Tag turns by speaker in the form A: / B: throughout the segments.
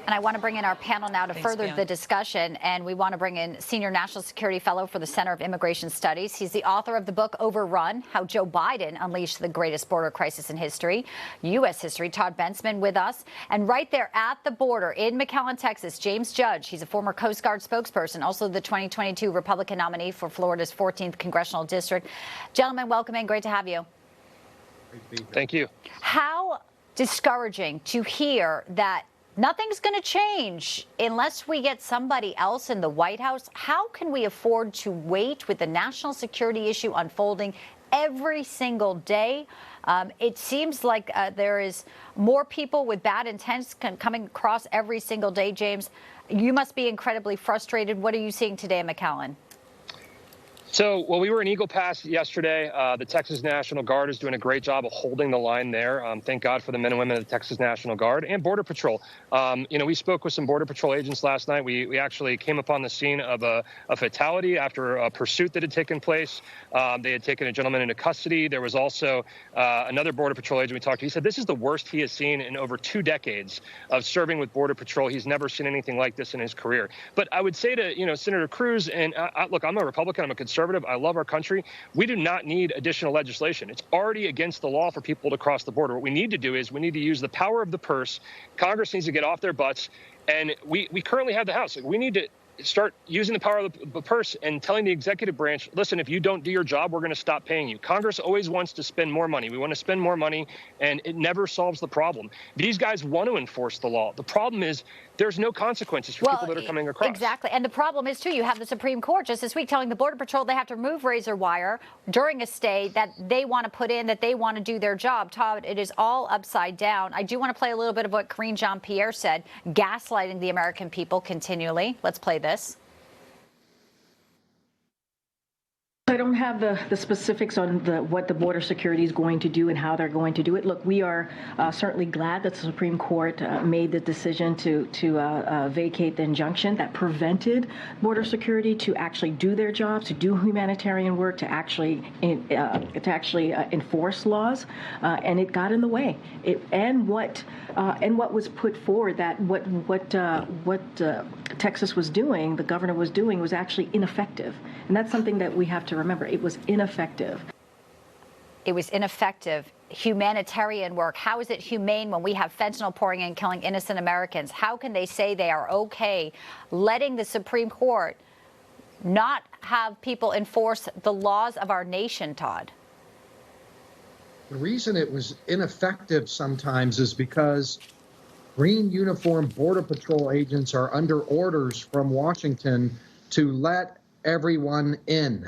A: And I want to bring in our panel now to further the discussion, and we want to bring in Senior National Security Fellow for the Center of Immigration Studies. He's the author of the book Overrun, How Joe Biden Unleashed the Greatest Border Crisis in History, U.S. History. Todd Bensman with us. And right there at the border in McAllen, Texas, James Judge. He's a former Coast Guard spokesperson, also the 2022 Republican nominee for Florida's 14th Congressional District. Gentlemen, welcome in. Great to have you.
B: Thank you.
A: How discouraging to hear that nothing's going to change unless we get somebody else in the White House. How can we afford to wait with the national security issue unfolding every single day? It seems like there is more people with bad intents coming across every single day. James, you must be incredibly frustrated. What are you seeing today in McAllen?
B: So, well, we were in Eagle Pass yesterday. The Texas National Guard is doing a great job of holding the line there. Thank God for the men and women of the Texas National Guard and Border Patrol. We spoke with some Border Patrol agents last night. We actually came upon the scene of a fatality after a pursuit that had taken place. They had taken a gentleman into custody. There was also another Border Patrol agent we talked to. He said this is the worst he has seen in over 2 decades of serving with Border Patrol. He's never seen anything like this in his career. But I would say to, Senator Cruz, and look, I'm a Republican, I'm a conservative. I love our country. We do not need additional legislation. It's already against the law for people to cross the border. What we need to do is we need to use the power of the purse. Congress needs to get off their butts. And we currently have the House. We need to start using the power of the purse and telling the executive branch, listen, if you don't do your job, we're going to stop paying you. Congress always wants to spend more money. We want to spend more money, and it never solves the problem. These guys want to enforce the law. The problem is there's no consequences for people that are coming across.
A: Exactly. And the problem is, too, you have the Supreme Court just this week telling the Border Patrol they have to remove razor wire during a stay that they want to put in, that they want to do their job. Todd, it is all upside down. I do want to play a little bit of what Karine Jean-Pierre said, gaslighting the American people continually. Let's play this.
C: I don't have the specifics on what the border security is going to do and how they're going to do it. Look, we are certainly glad that the Supreme Court made the decision to vacate the injunction that prevented border security to actually do their jobs, to do humanitarian work, to actually enforce laws, and it got in the way. And what was put forward, that what Texas was doing, the governor was doing, was actually ineffective, and that's something that we have to remember. It was ineffective.
A: It was ineffective. Humanitarian work. How is it humane when we have fentanyl pouring in, killing innocent Americans? How can they say they are okay letting the Supreme Court not have people enforce the laws of our nation, Todd?
D: The reason it was ineffective sometimes is because green uniform Border Patrol agents are under orders from Washington to let everyone in.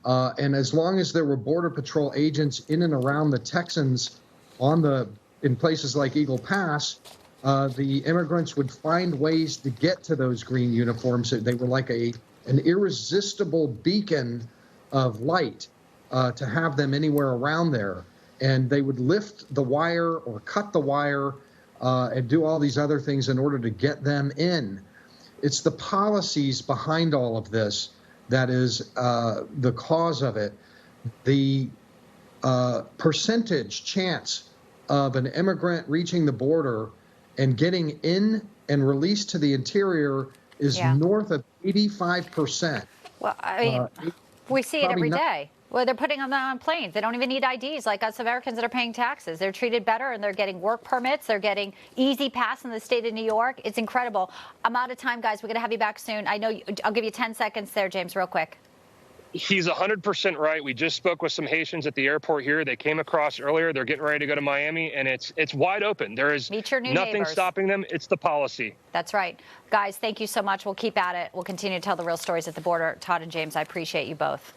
D: And as long as there were Border Patrol agents in and around the Texans in places like Eagle Pass, the immigrants would find ways to get to those green uniforms. They were like an irresistible beacon of light to have them anywhere around there. And they would lift the wire or cut the wire and do all these other things in order to get them in. It's the policies behind all of this that is the cause of it. The percentage chance of an immigrant reaching the border and getting in and released to the interior is north of 85%.
A: Well, I mean, we see it every day. Well, they're putting them on planes. They don't even need IDs like us Americans that are paying taxes. They're treated better, and they're getting work permits. They're getting easy pass in the state of New York. It's incredible. I'm out of time, guys. We're going to have you back soon. I know. I'll give you 10 seconds there, James, real quick.
B: He's 100% right. We just spoke with some Haitians at the airport here. They came across earlier. They're getting ready to go to Miami, and it's wide open. There is nothing stopping them. It's the policy.
A: That's right. Guys, thank you so much. We'll keep at it. We'll continue to tell the real stories at the border. Todd and James, I appreciate you both.